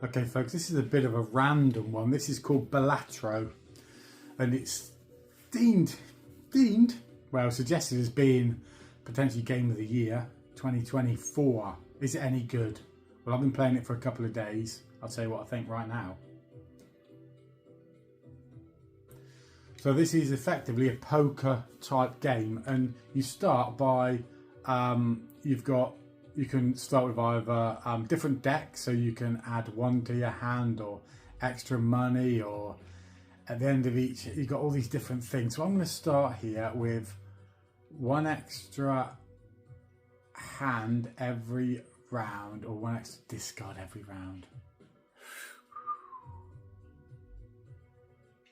Okay folks, this is a bit of a random one. This is called Balatro and it's deemed, well, suggested as being potentially Game of the Year 2024. Is it any good? Well, I've been playing it for a couple of days. I'll tell you what I think right now. So this is effectively a poker type game, and you start by, you can start with either different decks, so you can add one to your hand or extra money, or at the end of each, you've got all these different things. So I'm going to start here with one extra hand every round, or one extra discard every round.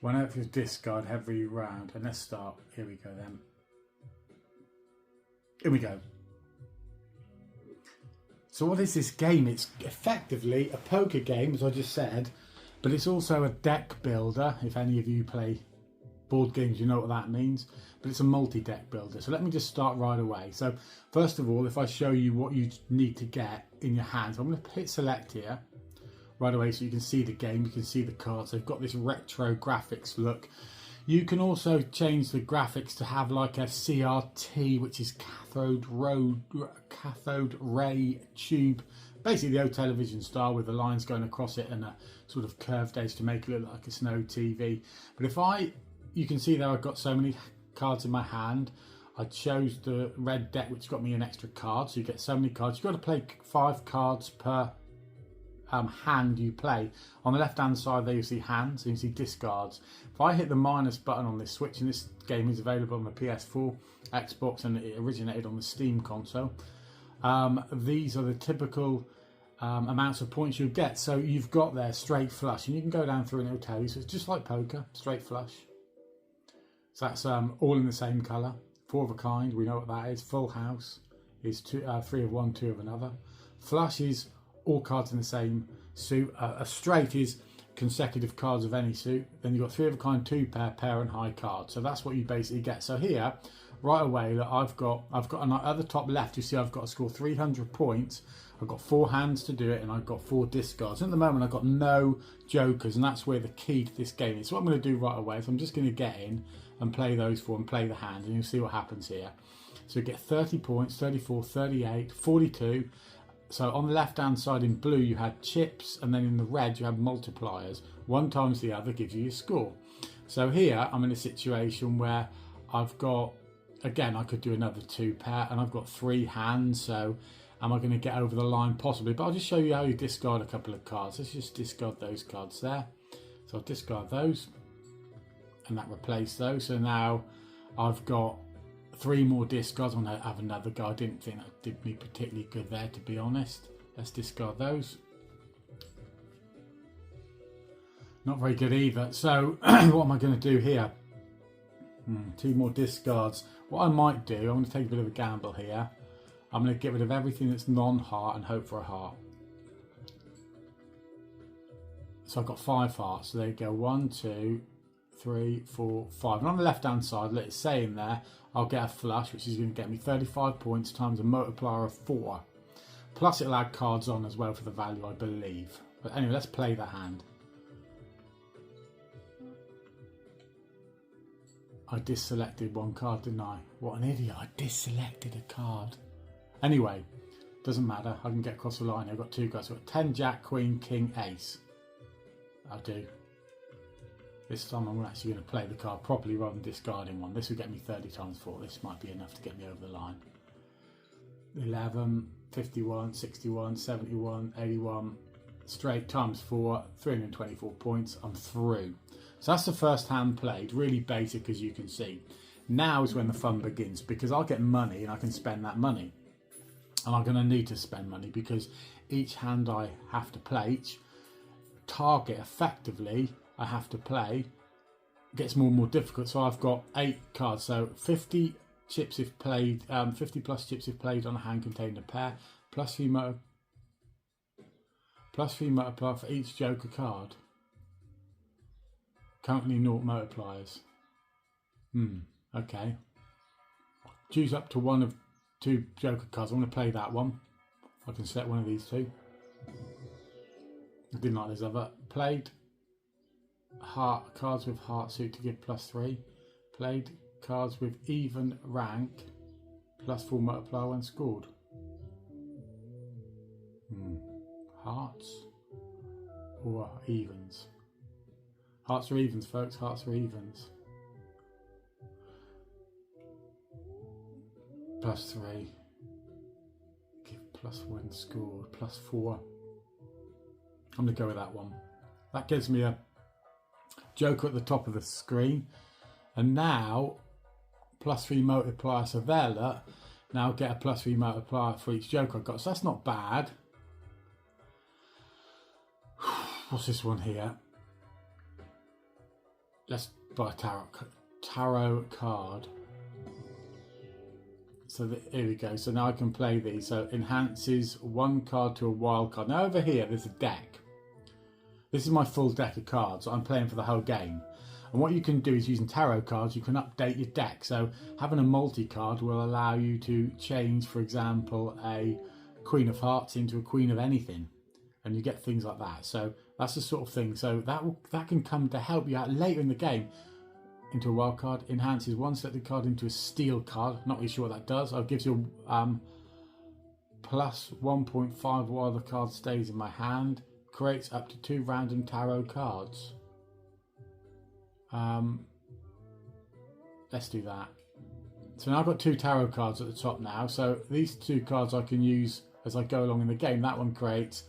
One extra discard every round, and let's start. Here we go then. Here we go. So what is this game? It's effectively a poker game, as I just said, but it's also a deck builder. If any of you play board games, you know what that means. But it's a multi-deck builder. So let me just start right away. So first of all, if I show you what you need to get in your hands, I'm going to hit select here right away so you can see the game, you can see the cards. They've got this retro graphics look. You can also change the graphics to have like a CRT, which is cathode ray tube, basically the old television style with the lines going across it and a sort of curved edge to make it look like a snow TV. But if you can see there I've got so many cards in my hand. I chose the red deck, which got me an extra card, so you get so many cards. You've got to play 5 cards per hand you play. On the left hand side there you see hands, and you see discards. If I hit the minus button on this switch, and this game is available on the PS4, Xbox, and it originated on the Steam console, these are the typical amounts of points you'll get. So you've got there straight flush, and you can go down through and it'll tell you. So it's just like poker, straight flush. So that's all in the same colour. 4 of a kind, we know what that is. Full house is 3 of one, 2 of another. Flush is all cards in the same suit. A straight is consecutive cards of any suit. Then you've got 3 of a kind, 2 pair and high cards. So that's what you basically get. So here, right away, look, I've got at the top left, you see I've got to score 300 points. I've got 4 hands to do it, and I've got 4 discards. At the moment, I've got no jokers, and that's where the key to this game is. So what I'm going to do right away is I'm just going to get in and play those 4 and play the hand, and you'll see what happens here. So you get 30 points, 34, 38, 42. So on the left hand side in blue you had chips, and then in the red you had multipliers. 1 times the other gives you your score. So here I'm in a situation where I've got, again, I could do another 2 pair, and I've got 3 hands. So am I going to get over the line? Possibly, but I'll just show you how you discard a couple of cards. Let's just discard those cards there. So I'll discard those, and that replaced those. So now I've got 3 more discards. I'm going to have another go. I didn't think that did me particularly good there, to be honest. Let's discard those. Not very good either. So what am I going to do here? 2 more discards. What I might do, I'm going to take a bit of a gamble here. I'm going to get rid of everything that's non-heart and hope for a heart. So I've got 5 hearts. So there you go. 1, 2, 3, 4, 5. And on the left hand side, let's say in there, I'll get a flush, which is going to get me 35 points times a multiplier of 4. Plus it'll add cards on as well for the value, I believe. But anyway, let's play the hand. I disselected 1 card, didn't I? What an idiot. I disselected a card. Anyway, doesn't matter. I can get across the line. I've got 2 cards. I've got 10, Jack, Queen, King, Ace. I'll do. This time I'm actually going to play the card properly rather than discarding one. This will get me 30 times 4. This might be enough to get me over the line. 11, 51, 61, 71, 81. Straight times 4, 324 points. I'm through. So that's the first hand played. Really basic, as you can see. Now is when the fun begins, because I'll get money and I can spend that money. And I'm going to need to spend money because each hand I have to play, each target effectively I have to play gets more and more difficult. So I've got 8 cards, so 50 chips if played, 50 plus chips if played on a hand containing a pair, plus 3 multiplier for each joker card. Currently 0 multipliers. Okay. Choose up to 1 of 2 joker cards. I'm going to play that one. I can select one of these 2. I didn't like this other. Played heart cards with heart suit to give +3. Played cards with even rank +4 multiplier when scored. Hearts or evens? Hearts or evens, folks. Hearts or evens. +3. Give +1 when scored. +4. I'm going to go with that one. That gives me a joker at the top of the screen. And now, +3 multiplier. So there, look. Now get a +3 multiplier for each joker I've got. So that's not bad. What's this one here? Let's buy a tarot card. So here we go. So now I can play these. So enhances 1 card to a wild card. Now over here, there's a deck. This is my full deck of cards. I'm playing for the whole game. And what you can do is using tarot cards, you can update your deck. So having a multi-card will allow you to change, for example, a Queen of Hearts into a Queen of anything. And you get things like that. So that's the sort of thing. So that can come to help you out later in the game. Into a wild card, enhances 1 selected card into a steel card. Not really sure what that does. It gives you plus 1.5 while the card stays in my hand. Creates up to 2 random tarot cards. Let's do that. So now I've got 2 tarot cards at the top now. So these 2 cards I can use as I go along in the game. That one creates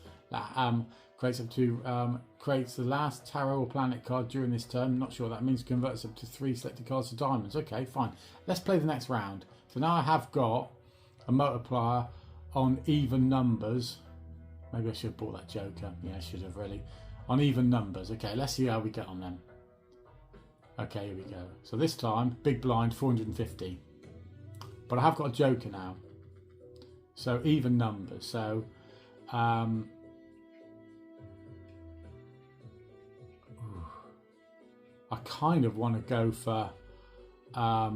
creates the last tarot or planet card during this turn. Not sure what that means. Converts up to 3 selected cards to diamonds. Okay, fine. Let's play the next round. So now I have got a multiplier on even numbers. Maybe I should have bought that joker. Yeah, I should have really. On even numbers. Okay, let's see how we get on them. Okay, here we go. So this time, big blind, 450. But I have got a joker now. So even numbers. So I kind of want to go for. I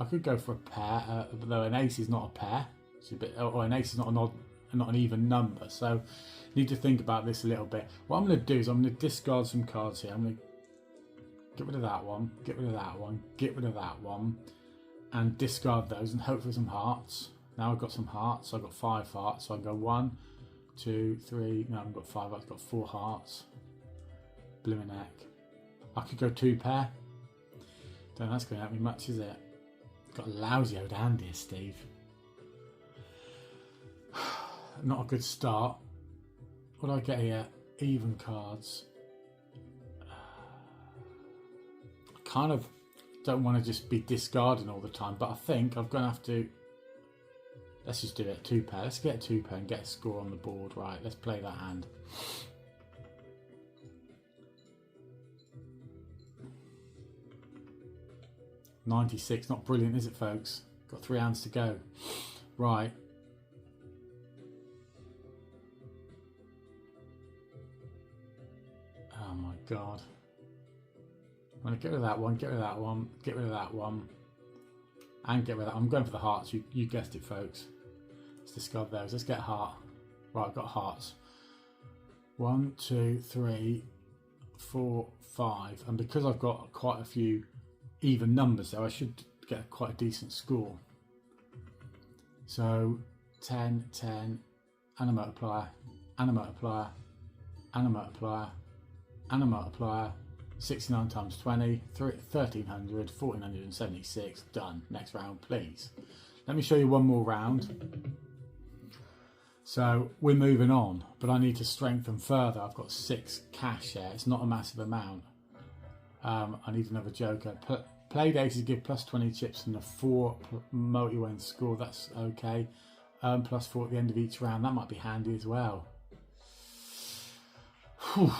could go for a pair, though an ace is not a pair. It's a bit, or an ace is not an even number. So need to think about this a little bit. What I'm going to do is I'm going to discard some cards here. I'm going to get rid of that one, get rid of that one, get rid of that one, and discard those and hope for some hearts. Now I've got some hearts. So I've got 5 hearts. So I go 1, 2, 3. No, I've got 5. I've got 4 hearts. Blimmin' heck. I could go 2 pair. Don't know that's going to help me much, is it? Got a lousy old hand here, Steve. Not a good start. What do I get here? Even cards. I kind of don't want to just be discarding all the time, but I think I'm going to have to. Let's just do it. 2 pair. Let's get a 2 pair and get a score on the board. Right, let's play that hand. $96, not brilliant, is it, folks? Got 3 hands to go. Right. Oh my god. I'm going to get rid of that one, get rid of that one, get rid of that one, and get rid of that. I'm going for the hearts, you guessed it, folks. Let's discard those. Let's get a heart. Right, I've got hearts. 1, 2, 3, 4, 5. And because I've got quite a few even numbers there, I should get quite a decent score. So 10, 10, and a multiplier, and a multiplier, and a multiplier, and a multiplier. 69 times 20, 1300, 1476. Done. Next round, please. Let me show you one more round. So we're moving on, but I need to strengthen further. I've got 6 cash here. It's not a massive amount. I need another joker. Played aces give plus 20 chips and a 4 multi-win score. That's okay. Plus 4 at the end of each round. That might be handy as well. Whew.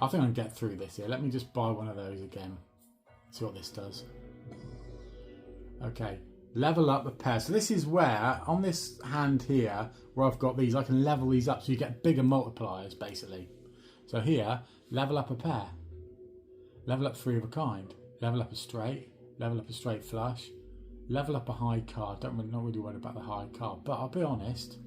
I think I can get through this here. Let me just buy one of those again. See what this does. Okay. Level up a pair. So this is where, on this hand here, where I've got these, I can level these up so you get bigger multipliers, basically. So here, level up a pair. Level up 3 of a kind. Level up a straight. level up a straight flush, level up a high card. Not really worried about the high card, but I'll be honest.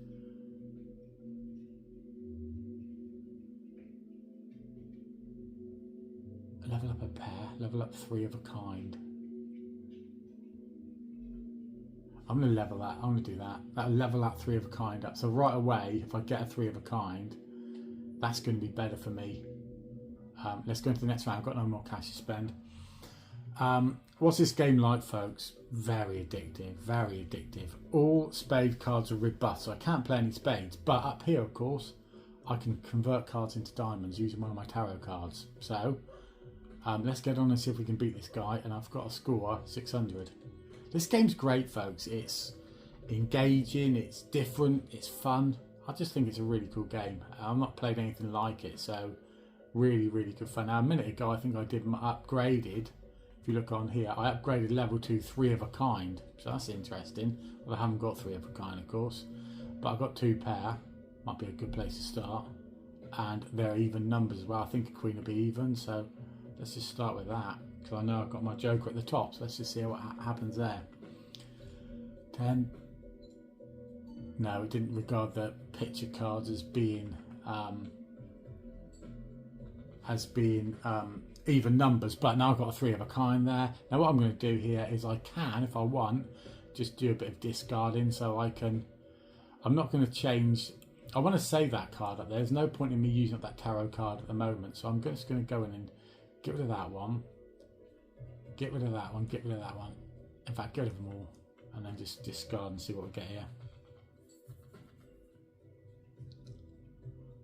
Level up a pair, level up 3 of a kind. I'm going to level that. I'm going to do that. That'll level that 3 of a kind up. So right away, if I get a 3 of a kind, that's going to be better for me. Let's go into the next round. I've got no more cash to spend. What's this game like, folks? Very addictive, very addictive. All spade cards are ribbed, so I can't play any spades. But up here, of course, I can convert cards into diamonds using one of my tarot cards. So let's get on and see if we can beat this guy. And I've got a score 600. This game's great, folks. It's engaging, it's different, it's fun. I just think it's a really cool game. I've not played anything like it, so really, really good fun. Now, a minute ago, I think I did my upgraded. If you look on here, I upgraded level 2 3 of a kind, so that's interesting. Well, I haven't got 3 of a kind, of course, but I've got 2 pair. Might be a good place to start. And they're even numbers as well. I think a queen will be even, so let's just start with that. Because I know I've got my joker at the top, so let's just see what happens there. 10. No, it didn't regard the picture cards as being even numbers, but now I've got a 3 of a kind there. Now what I'm going to do here is I can, if I want, just do a bit of discarding, so I can. I'm not going to change. I want to save that card up there. There's no point in me using up that tarot card at the moment, so I'm just going to go in and get rid of that one. Get rid of that one, get rid of that one. In fact, get rid of them all. And then just discard and see what we get here.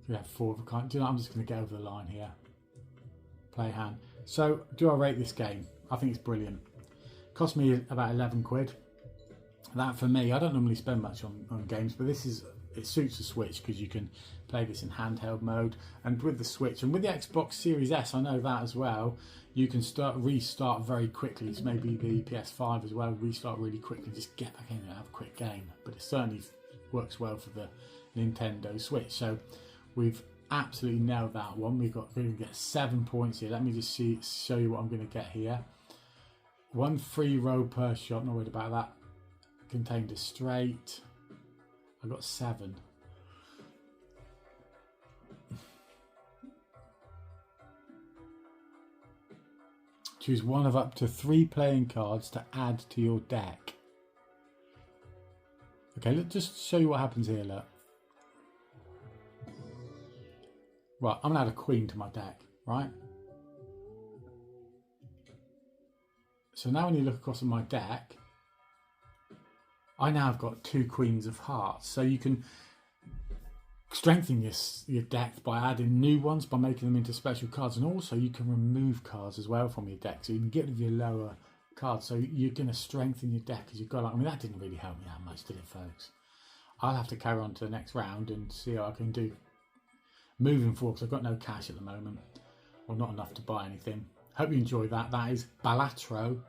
We have 4 of a kind. Do you know, I'm just going to get over the line here. Play hand. So, do I rate this game? I think it's brilliant. Cost me about 11 quid. That for me, I don't normally spend much on games, but this is, it suits the Switch because you can play this in handheld mode. And with the Switch and with the Xbox Series S, I know that as well, you can restart very quickly. It's maybe the PS5 as well, restart really quickly, just get back in and have a quick game. But it certainly works well for the Nintendo Switch. So we've absolutely nailed that one. We're going to get 7 points here. Let me just show you what I'm going to get here. 1 free row per shot, not worried about that. Contained a straight. I got 7. Choose one of up to 3 playing cards to add to your deck. Okay, let's just show you what happens here, look. Right, I'm going to add a queen to my deck, right? So now when you look across at my deck, I now have got 2 queens of hearts. So you can strengthen your deck by adding new ones, by making them into special cards. And also you can remove cards as well from your deck. So you can get rid of your lower cards. So you're going to strengthen your deck as you go along. I mean, that didn't really help me that much, did it, folks? I'll have to carry on to the next round and see how I can do moving forward, because I've got no cash at the moment. Or not enough to buy anything. Hope you enjoyed that. That is Balatro.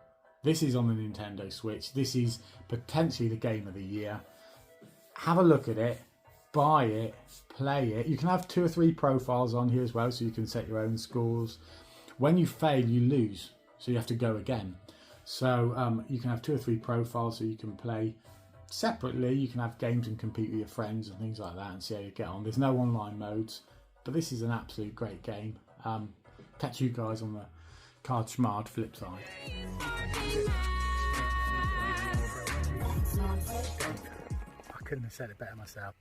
This is on the Nintendo Switch. This is potentially the game of the year. Have a look at it. Buy it. Play it. You can have 2 or 3 profiles on here as well, so you can set your own scores. When you fail, you lose. So you have to go again. So you can have 2 or 3 profiles, so you can play separately. You can have games and compete with your friends and things like that and see how you get on. There's no online modes, but this is an absolute great game. Catch you guys on the Card Schmard flip side. I couldn't have said it better myself.